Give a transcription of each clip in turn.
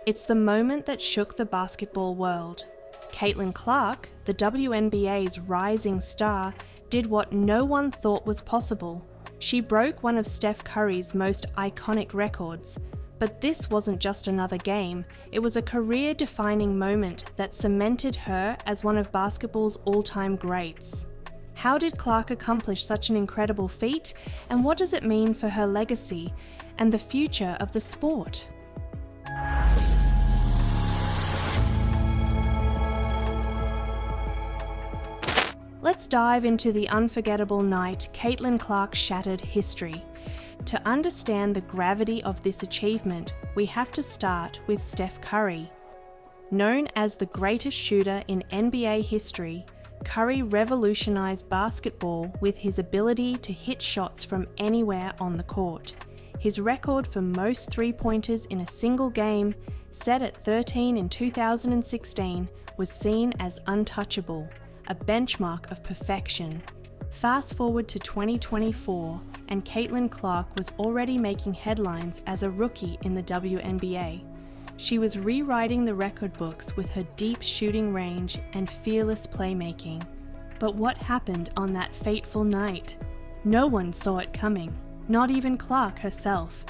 It's the moment that shook the basketball world. Caitlin Clark, the WNBA's rising star, did what no one thought was possible. She broke one of Steph Curry's most iconic records. But this wasn't just another game, it was a career-defining moment that cemented her as one of basketball's all-time greats. How did Clark accomplish such an incredible feat, and what does it mean for her legacy and the future of the sport? Let's dive into the unforgettable night Caitlin Clark shattered history. To understand the gravity of this achievement, we have to start with Steph Curry. Known as the greatest shooter in NBA history, Curry revolutionized basketball with his ability to hit shots from anywhere on the court. His record for most three-pointers in a single game, set at 13 in 2016, was seen as untouchable, a benchmark of perfection. Fast forward to 2024, and Caitlin Clark was already making headlines as a rookie in the WNBA. She was rewriting the record books with her deep shooting range and fearless playmaking. But what happened on that fateful night? No one saw it coming, not even Clark herself.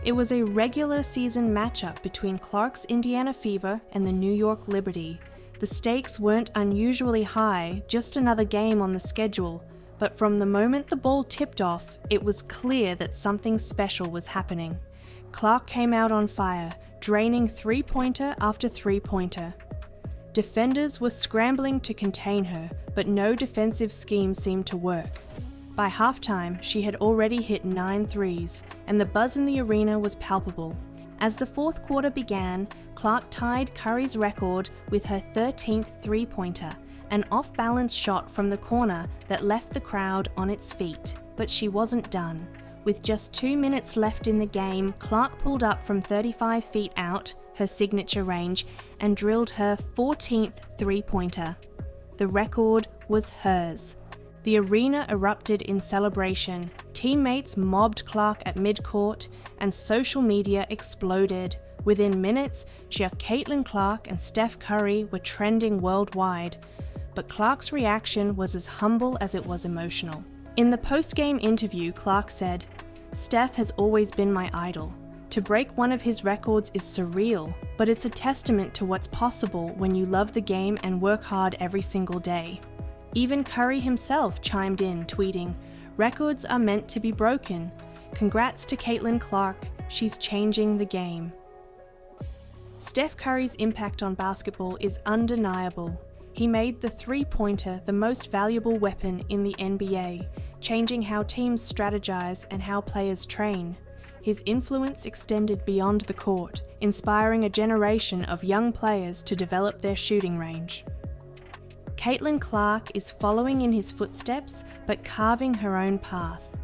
It was a regular season matchup between Clark's Indiana Fever and the New York Liberty. The stakes weren't unusually high, just another game on the schedule, but from the moment the ball tipped off, it was clear that something special was happening. Clark came out on fire, draining three-pointer after three-pointer. Defenders were scrambling to contain her, but no defensive scheme seemed to work. By halftime, she had already hit 9 threes, and the buzz in the arena was palpable. As the fourth quarter began, Clark tied Curry's record with her 13th three-pointer, an off-balance shot from the corner that left the crowd on its feet. But she wasn't done. With just 2 minutes left in the game, Clark pulled up from 35 feet out, her signature range, and drilled her 14th three-pointer. The record was hers. The arena erupted in celebration. Teammates mobbed Clark at midcourt, and social media exploded. Within minutes, Caitlin Clark and Steph Curry were trending worldwide. But Clark's reaction was as humble as it was emotional. In the post-game interview, Clark said, "Steph has always been my idol. To break one of his records is surreal, but it's a testament to what's possible when you love the game and work hard every single day." Even Curry himself chimed in, tweeting, "Records are meant to be broken. Congrats to Caitlin Clark, she's changing the game." Steph Curry's impact on basketball is undeniable. He made the three-pointer the most valuable weapon in the NBA, changing how teams strategize and how players train. His influence extended beyond the court, inspiring a generation of young players to develop their shooting range. Caitlin Clark is following in his footsteps, but carving her own path.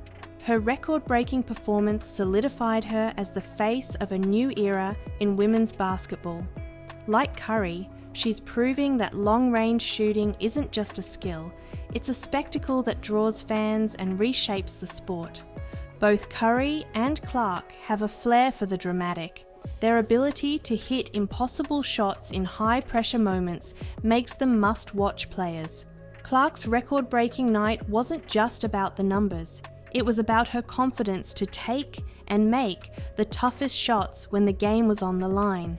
Her record-breaking performance solidified her as the face of a new era in women's basketball. Like Curry, she's proving that long-range shooting isn't just a skill, it's a spectacle that draws fans and reshapes the sport. Both Curry and Clark have a flair for the dramatic. Their ability to hit impossible shots in high-pressure moments makes them must-watch players. Clark's record-breaking night wasn't just about the numbers. It was about her confidence to take and make the toughest shots when the game was on the line.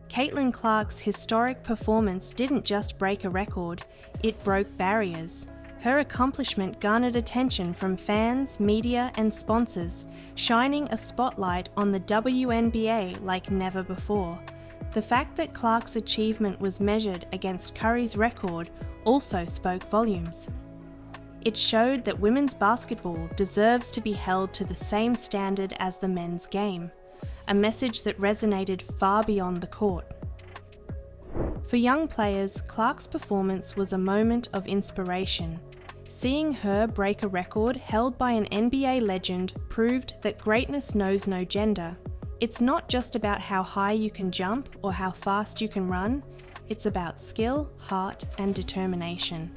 Caitlin Clark's historic performance didn't just break a record, it broke barriers. Her accomplishment garnered attention from fans, media, and sponsors, shining a spotlight on the WNBA like never before. The fact that Clark's achievement was measured against Curry's record also spoke volumes. It showed that women's basketball deserves to be held to the same standard as the men's game, a message that resonated far beyond the court. For young players, Clark's performance was a moment of inspiration. Seeing her break a record held by an NBA legend proved that greatness knows no gender. It's not just about how high you can jump or how fast you can run, it's about skill, heart, and determination.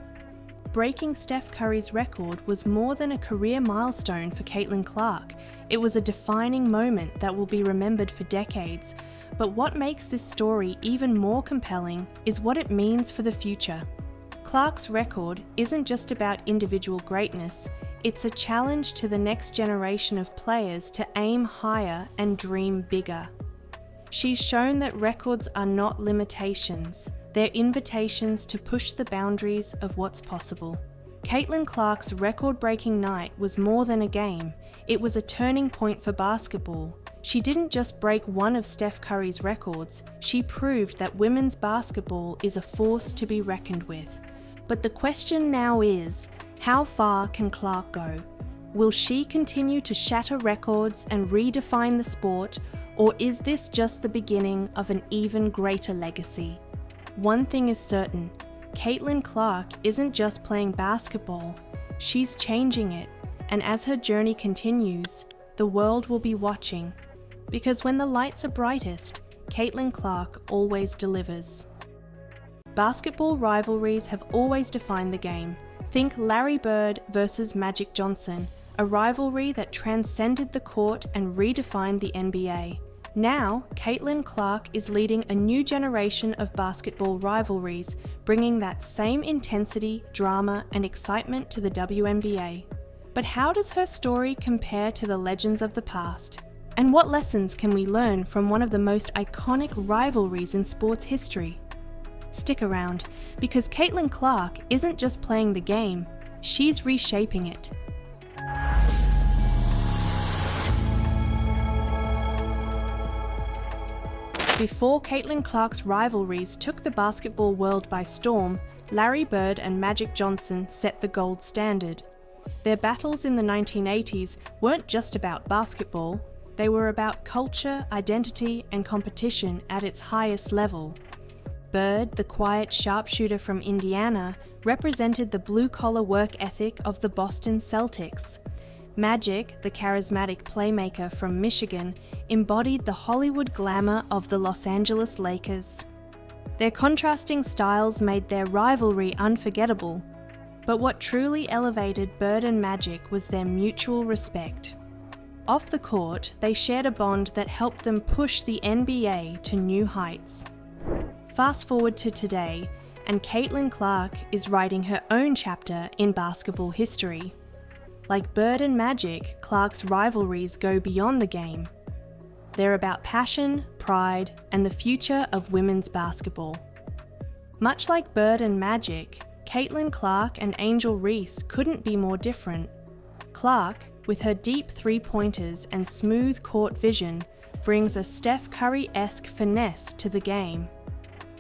Breaking Steph Curry's record was more than a career milestone for Caitlin Clark. It was a defining moment that will be remembered for decades, But what makes this story even more compelling is what it means for the future. Clark's record isn't just about individual greatness, it's a challenge to the next generation of players to aim higher and dream bigger. She's shown that records are not limitations, they're invitations to push the boundaries of what's possible. Caitlin Clark's record-breaking night was more than a game, it was a turning point for basketball. She didn't just break one of Steph Curry's records, she proved that women's basketball is a force to be reckoned with. But the question now is, how far can Clark go? Will she continue to shatter records and redefine the sport, or is this just the beginning of an even greater legacy? One thing is certain, Caitlin Clark isn't just playing basketball, she's changing it, and as her journey continues, the world will be watching. Because when the lights are brightest, Caitlin Clark always delivers. Basketball rivalries have always defined the game. Think Larry Bird versus Magic Johnson, a rivalry that transcended the court and redefined the NBA. Now, Caitlin Clark is leading a new generation of basketball rivalries, bringing that same intensity, drama, and excitement to the WNBA. But how does her story compare to the legends of the past? And what lessons can we learn from one of the most iconic rivalries in sports history? Stick around, because Caitlin Clark isn't just playing the game, she's reshaping it. Before Caitlin Clark's rivalries took the basketball world by storm, Larry Bird and Magic Johnson set the gold standard. Their battles in the 1980s weren't just about basketball, they were about culture, identity, and competition at its highest level. Bird, the quiet sharpshooter from Indiana, represented the blue-collar work ethic of the Boston Celtics. Magic, the charismatic playmaker from Michigan, embodied the Hollywood glamour of the Los Angeles Lakers. Their contrasting styles made their rivalry unforgettable, but what truly elevated Bird and Magic was their mutual respect. Off the court, they shared a bond that helped them push the NBA to new heights. Fast forward to today, and Caitlin Clark is writing her own chapter in basketball history. Like Bird and Magic, Clark's rivalries go beyond the game. They're about passion, pride, and the future of women's basketball. Much like Bird and Magic, Caitlin Clark and Angel Reese couldn't be more different. Clark, with her deep three-pointers and smooth court vision, brings a Steph Curry-esque finesse to the game.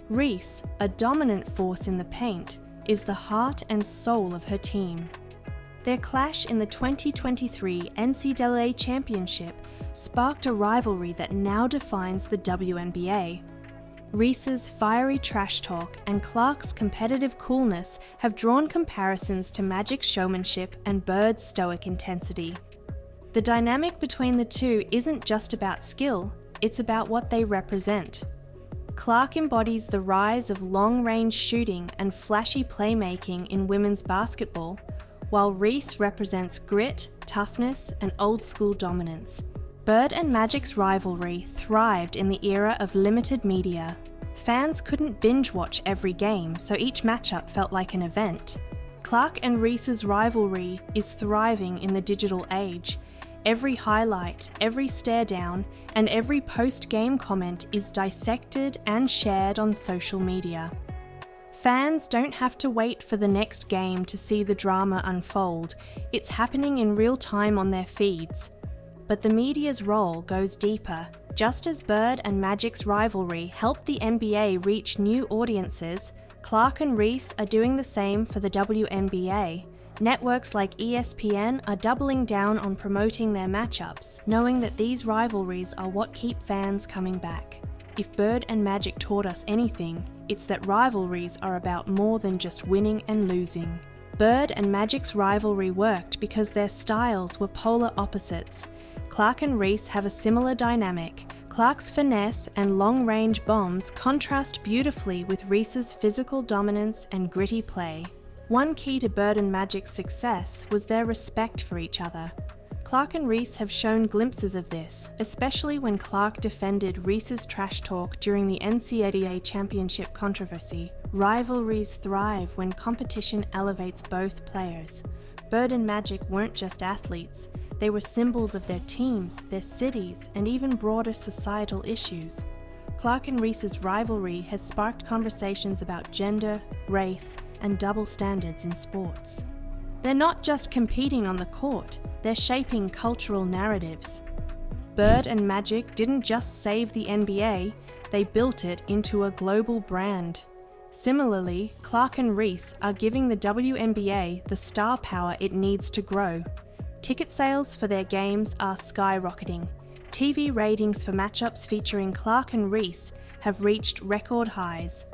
Reese, a dominant force in the paint, is the heart and soul of her team. Their clash in the 2023 NCAA Championship sparked a rivalry that now defines the WNBA. Reese's fiery trash talk and Clark's competitive coolness have drawn comparisons to Magic's showmanship and Bird's stoic intensity. The dynamic between the two isn't just about skill, it's about what they represent. Clark embodies the rise of long-range shooting and flashy playmaking in women's basketball, while Reese represents grit, toughness, and old-school dominance. Bird and Magic's rivalry thrived in the era of limited media. Fans couldn't binge-watch every game, so each matchup felt like an event. Clark and Reese's rivalry is thriving in the digital age. Every highlight, every stare down, and every post-game comment is dissected and shared on social media. Fans don't have to wait for the next game to see the drama unfold. It's happening in real time on their feeds. But the media's role goes deeper. Just as Bird and Magic's rivalry helped the NBA reach new audiences, Clark and Reese are doing the same for the WNBA. Networks like ESPN are doubling down on promoting their matchups, knowing that these rivalries are what keep fans coming back. If Bird and Magic taught us anything, it's that rivalries are about more than just winning and losing. Bird and Magic's rivalry worked because their styles were polar opposites. Clark and Reese have a similar dynamic. Clark's finesse and long-range bombs contrast beautifully with Reese's physical dominance and gritty play. One key to Bird and Magic's success was their respect for each other. Clark and Reese have shown glimpses of this, especially when Clark defended Reese's trash talk during the NCAA championship controversy. Rivalries thrive when competition elevates both players. Bird and Magic weren't just athletes, they were symbols of their teams, their cities, and even broader societal issues. Clark and Reese's rivalry has sparked conversations about gender, race, and double standards in sports. They're not just competing on the court, they're shaping cultural narratives. Bird and Magic didn't just save the NBA, they built it into a global brand. Similarly, Clark and Reese are giving the WNBA the star power it needs to grow. Ticket sales for their games are skyrocketing. TV ratings for matchups featuring Clark and Reese have reached record highs.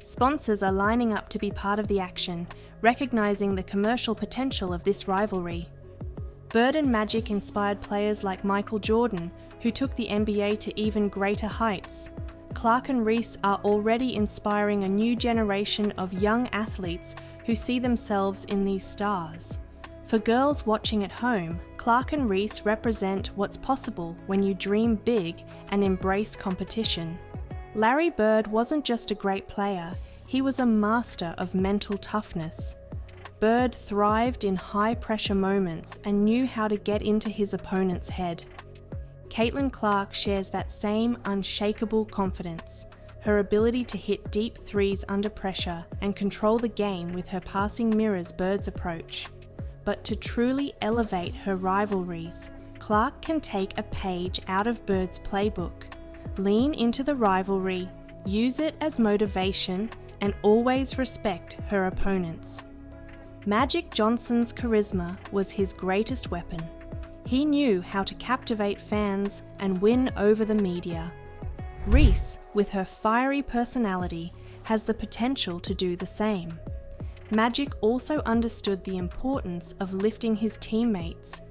Sponsors are lining up to be part of the action, recognizing the commercial potential of this rivalry. Bird and Magic inspired players like Michael Jordan, who took the NBA to even greater heights. Clark and Reese are already inspiring a new generation of young athletes who see themselves in these stars. For girls watching at home, Clark and Reese represent what's possible when you dream big and embrace competition. Larry Bird wasn't just a great player, he was a master of mental toughness. Bird thrived in high-pressure moments and knew how to get into his opponent's head. Caitlin Clark shares that same unshakable confidence, her ability to hit deep threes under pressure and control the game with her passing mirrors Bird's approach. But to truly elevate her rivalries, Clark can take a page out of Bird's playbook. Lean into the rivalry, use it as motivation, and always respect her opponents. Magic Johnson's charisma was his greatest weapon. He knew how to captivate fans and win over the media. Reese, with her fiery personality, has the potential to do the same. Magic also understood the importance of lifting his teammates.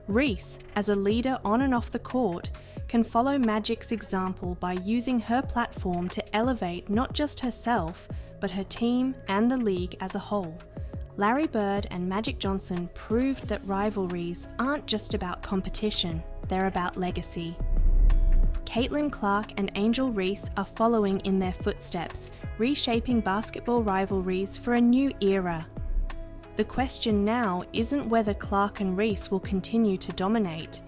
Reese, as a leader on and off the court, can follow Magic's example by using her platform to elevate not just herself, but her team and the league as a whole. Larry Bird and Magic Johnson proved that rivalries aren't just about competition, they're about legacy. Caitlin Clark and Angel Reese are following in their footsteps, reshaping basketball rivalries for a new era. The question now isn't whether Clark and Reese will continue to dominate,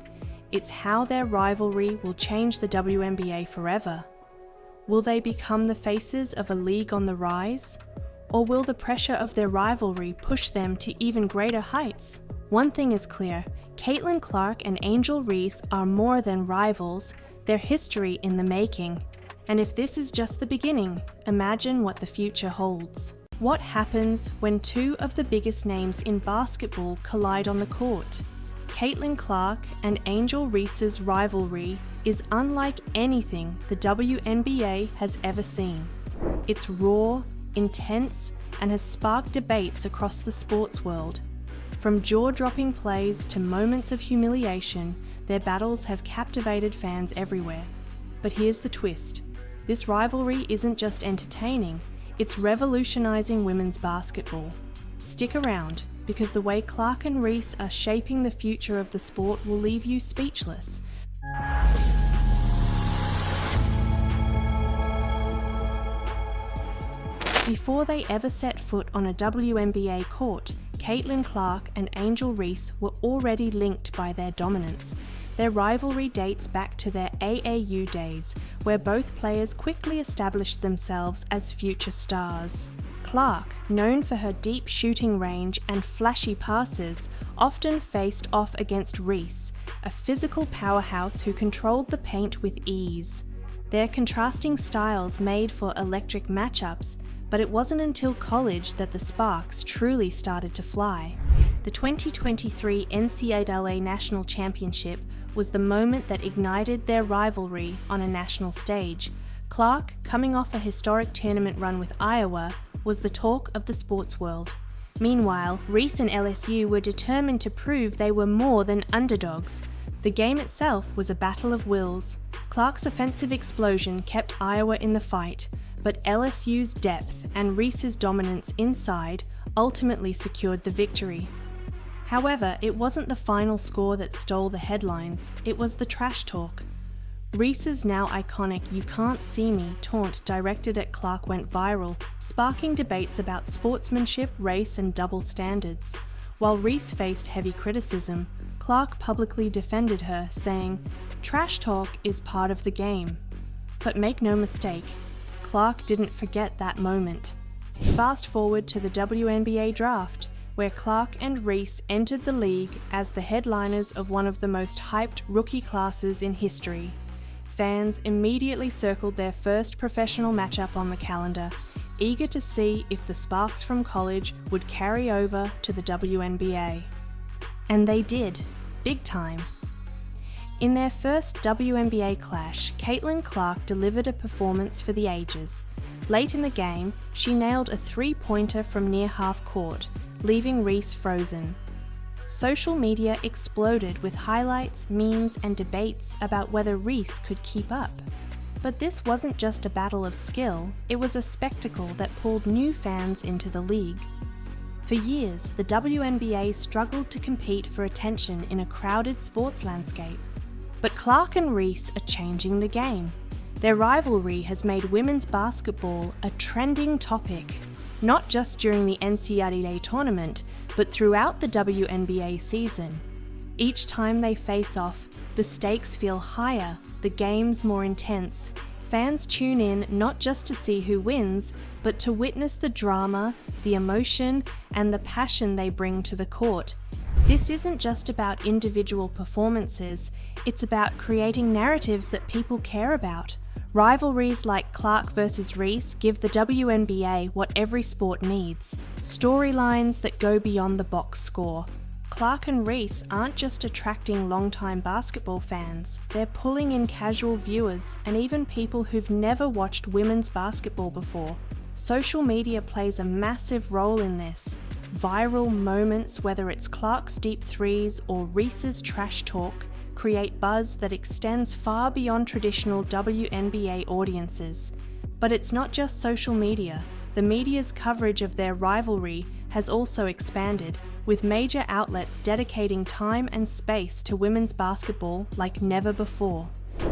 it's how their rivalry will change the WNBA forever. Will they become the faces of a league on the rise? Or will the pressure of their rivalry push them to even greater heights? One thing is clear, Caitlin Clark and Angel Reese are more than rivals, they're history in the making. And if this is just the beginning, imagine what the future holds. What happens when two of the biggest names in basketball collide on the court? Caitlin Clark and Angel Reese's rivalry is unlike anything the WNBA has ever seen. It's raw, intense, and has sparked debates across the sports world. From jaw-dropping plays to moments of humiliation, their battles have captivated fans everywhere. But here's the twist. This rivalry isn't just entertaining, it's revolutionizing women's basketball. Stick around, because the way Clark and Reese are shaping the future of the sport will leave you speechless. Before they ever set foot on a WNBA court, Caitlin Clark and Angel Reese were already linked by their dominance. Their rivalry dates back to their AAU days, where both players quickly established themselves as future stars. Clark, known for her deep shooting range and flashy passes, often faced off against Reese, a physical powerhouse who controlled the paint with ease. Their contrasting styles made for electric matchups, but it wasn't until college that the sparks truly started to fly. The 2023 NCAA National Championship was the moment that ignited their rivalry on a national stage. Clark, coming off a historic tournament run with Iowa, was the talk of the sports world. Meanwhile, Reese and LSU were determined to prove they were more than underdogs. The game itself was a battle of wills. Clark's offensive explosion kept Iowa in the fight, but LSU's depth and Reese's dominance inside ultimately secured the victory. However, it wasn't the final score that stole the headlines, it was the trash talk. Reese's now iconic "You Can't See Me" taunt directed at Clark went viral, sparking debates about sportsmanship, race and double standards. While Reese faced heavy criticism, Clark publicly defended her, saying, "Trash talk is part of the game." But make no mistake, Clark didn't forget that moment. Fast forward to the WNBA draft, where Clark and Reese entered the league as the headliners of one of the most hyped rookie classes in history. Fans immediately circled their first professional matchup on the calendar, eager to see if the sparks from college would carry over to the WNBA. And they did, big time. In their first WNBA clash, Caitlin Clark delivered a performance for the ages. Late in the game, she nailed a three-pointer from near half court, leaving Reese frozen. Social media exploded with highlights, memes, and debates about whether Reese could keep up. But this wasn't just a battle of skill, it was a spectacle that pulled new fans into the league. For years, the WNBA struggled to compete for attention in a crowded sports landscape. But Clark and Reese are changing the game. Their rivalry has made women's basketball a trending topic, not just during the NCAA tournament, but throughout the WNBA season. Each time they face off, the stakes feel higher, the game's more intense. Fans tune in not just to see who wins, but to witness the drama, the emotion, and the passion they bring to the court. This isn't just about individual performances, it's about creating narratives that people care about. Rivalries like Clark versus Reese give the WNBA what every sport needs: storylines that go beyond the box score. Clark and Reese aren't just attracting longtime basketball fans, they're pulling in casual viewers and even people who've never watched women's basketball before. Social media plays a massive role in this. Viral moments, whether it's Clark's deep threes or Reese's trash talk, create buzz that extends far beyond traditional WNBA audiences. But it's not just social media. The media's coverage of their rivalry has also expanded, with major outlets dedicating time and space to women's basketball like never before.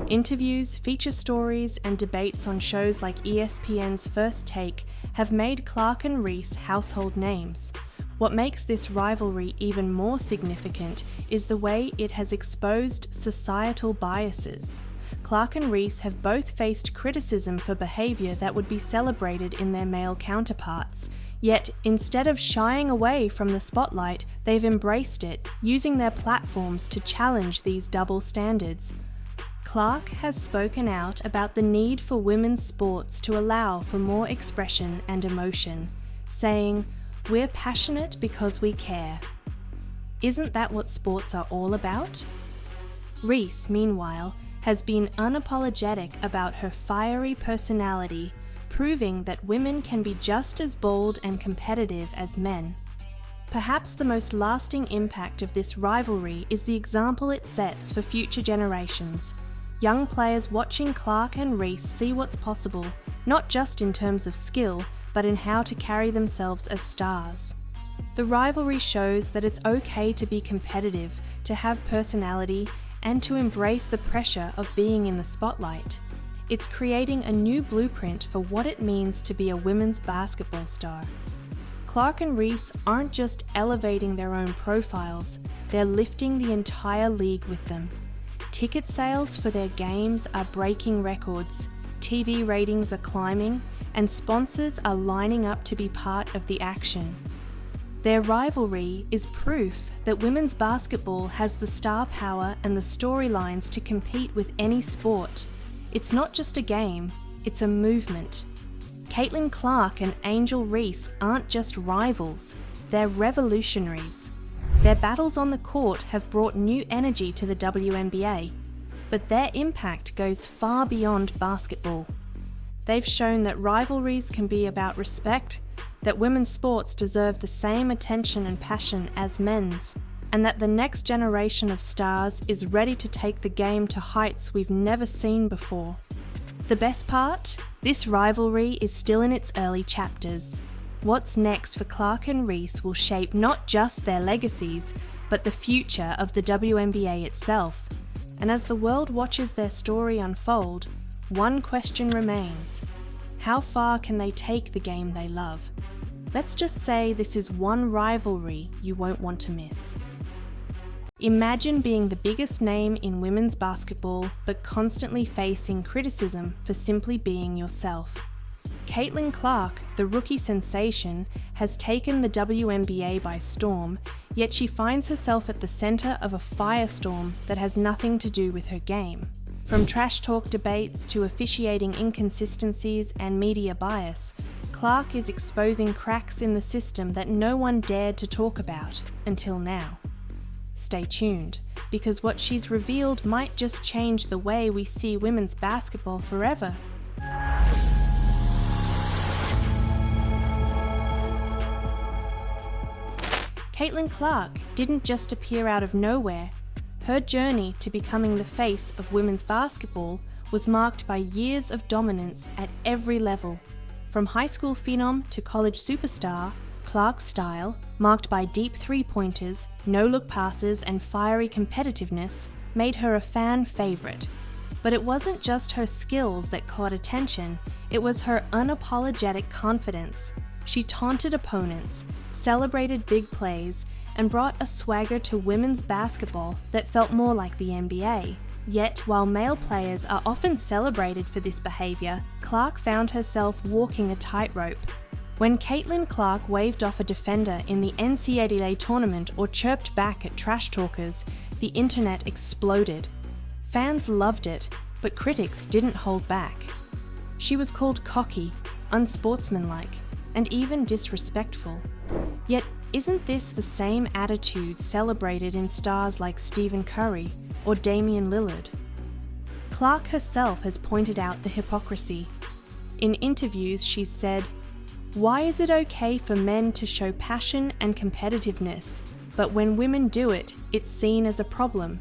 Interviews, feature stories, and debates on shows like ESPN's First Take have made Clark and Reese household names. What makes this rivalry even more significant is the way it has exposed societal biases. Clark and Reese have both faced criticism for behaviour that would be celebrated in their male counterparts. Yet, instead of shying away from the spotlight, they've embraced it, using their platforms to challenge these double standards. Clark has spoken out about the need for women's sports to allow for more expression and emotion, saying, "We're passionate because we care." Isn't that what sports are all about? Reese, meanwhile, has been unapologetic about her fiery personality, proving that women can be just as bold and competitive as men. Perhaps the most lasting impact of this rivalry is the example it sets for future generations. Young players watching Clark and Reese see what's possible, not just in terms of skill, but in how to carry themselves as stars. The rivalry shows that it's okay to be competitive, to have personality, and to embrace the pressure of being in the spotlight. It's creating a new blueprint for what it means to be a women's basketball star. Clark and Reese aren't just elevating their own profiles, they're lifting the entire league with them. Ticket sales for their games are breaking records, TV ratings are climbing, and sponsors are lining up to be part of the action. Their rivalry is proof that women's basketball has the star power and the storylines to compete with any sport. It's not just a game, it's a movement. Caitlin Clark and Angel Reese aren't just rivals, they're revolutionaries. Their battles on the court have brought new energy to the WNBA, but their impact goes far beyond basketball. They've shown that rivalries can be about respect, that women's sports deserve the same attention and passion as men's, and that the next generation of stars is ready to take the game to heights we've never seen before. The best part? This rivalry is still in its early chapters. What's next for Clark and Reese will shape not just their legacies, but the future of the WNBA itself. And as the world watches their story unfold, one question remains: how far can they take the game they love? Let's just say this is one rivalry you won't want to miss. Imagine being the biggest name in women's basketball, but constantly facing criticism for simply being yourself. Caitlin Clark, the rookie sensation, has taken the WNBA by storm, yet she finds herself at the centre of a firestorm that has nothing to do with her game. From trash talk debates to officiating inconsistencies and media bias, Clark is exposing cracks in the system that no one dared to talk about until now. Stay tuned, because what she's revealed might just change the way we see women's basketball forever. Caitlin Clark didn't just appear out of nowhere. Her journey to becoming the face of women's basketball was marked by years of dominance at every level. From high school phenom to college superstar, Clark's style, marked by deep three-pointers, no-look passes and fiery competitiveness, made her a fan favourite. But it wasn't just her skills that caught attention, it was her unapologetic confidence. She taunted opponents, celebrated big plays, and brought a swagger to women's basketball that felt more like the NBA. Yet, while male players are often celebrated for this behaviour, Clark found herself walking a tightrope. When Caitlin Clark waved off a defender in the NCAA tournament or chirped back at trash talkers, the internet exploded. Fans loved it, but critics didn't hold back. She was called cocky, unsportsmanlike, and even disrespectful. Yet, isn't this the same attitude celebrated in stars like Stephen Curry or Damian Lillard? Clark herself has pointed out the hypocrisy. In interviews, she's said, "Why is it okay for men to show passion and competitiveness, but when women do it, it's seen as a problem?"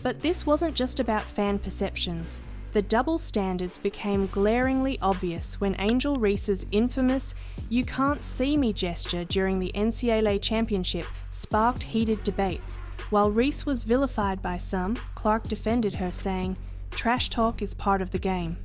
But this wasn't just about fan perceptions. The double standards became glaringly obvious when Angel Reese's infamous "you can't see me" gesture during the NCAA championship sparked heated debates. While Reese was vilified by some, Clark defended her, saying, "Trash talk is part of the game."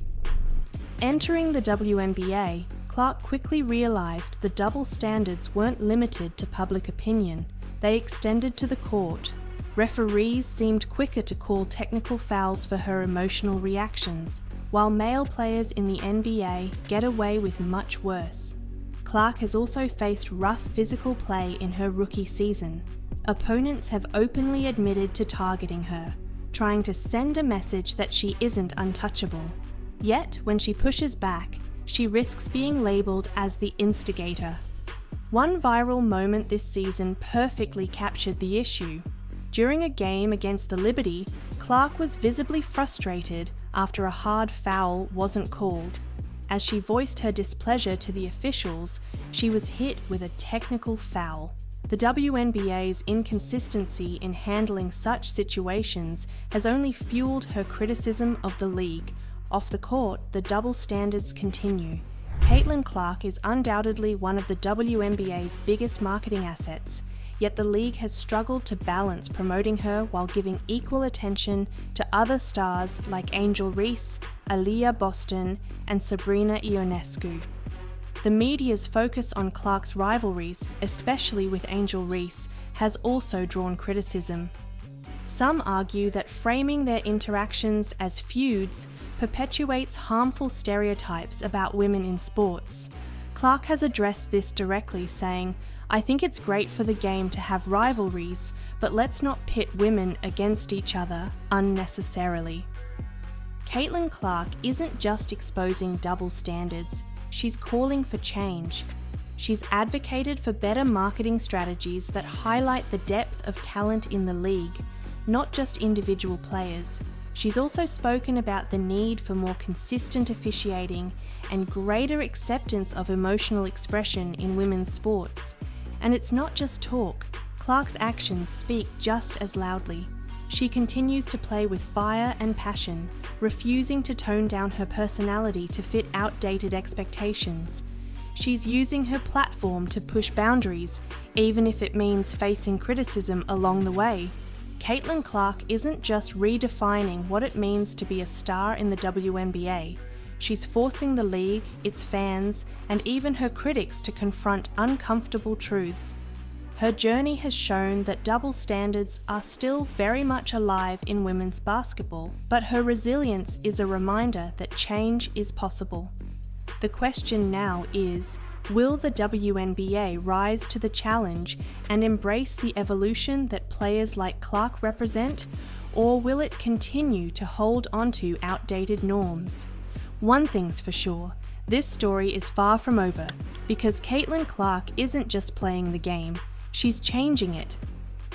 Entering the WNBA, Clark quickly realised the double standards weren't limited to public opinion. They extended to the court. Referees seemed quicker to call technical fouls for her emotional reactions, while male players in the NBA get away with much worse. Clark has also faced rough physical play in her rookie season. Opponents have openly admitted to targeting her, trying to send a message that she isn't untouchable. Yet, when she pushes back, she risks being labelled as the instigator. One viral moment this season perfectly captured the issue. During a game against the Liberty, Clark was visibly frustrated after a hard foul wasn't called. As she voiced her displeasure to the officials, she was hit with a technical foul. The WNBA's inconsistency in handling such situations has only fueled her criticism of the league. Off the court, the double standards continue. Caitlin Clark is undoubtedly one of the WNBA's biggest marketing assets, yet the league has struggled to balance promoting her while giving equal attention to other stars like Angel Reese, Aaliyah Boston, and Sabrina Ionescu. The media's focus on Clark's rivalries, especially with Angel Reese, has also drawn criticism. Some argue that framing their interactions as feuds perpetuates harmful stereotypes about women in sports. Clark has addressed this directly, saying, "I think it's great for the game to have rivalries, but let's not pit women against each other unnecessarily." Caitlin Clark isn't just exposing double standards, she's calling for change. She's advocated for better marketing strategies that highlight the depth of talent in the league, not just individual players. She's also spoken about the need for more consistent officiating and greater acceptance of emotional expression in women's sports. And it's not just talk. Clark's actions speak just as loudly. She continues to play with fire and passion, refusing to tone down her personality to fit outdated expectations. She's using her platform to push boundaries, even if it means facing criticism along the way. Caitlin Clark isn't just redefining what it means to be a star in the WNBA. She's forcing the league, its fans, and even her critics to confront uncomfortable truths. Her journey has shown that double standards are still very much alive in women's basketball, but her resilience is a reminder that change is possible. The question now is, will the WNBA rise to the challenge and embrace the evolution that players like Clark represent, or will it continue to hold onto outdated norms? One thing's for sure, this story is far from over, because Caitlin Clark isn't just playing the game, she's changing it.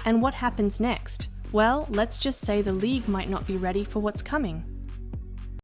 And what happens next? Well, let's just say the league might not be ready for what's coming.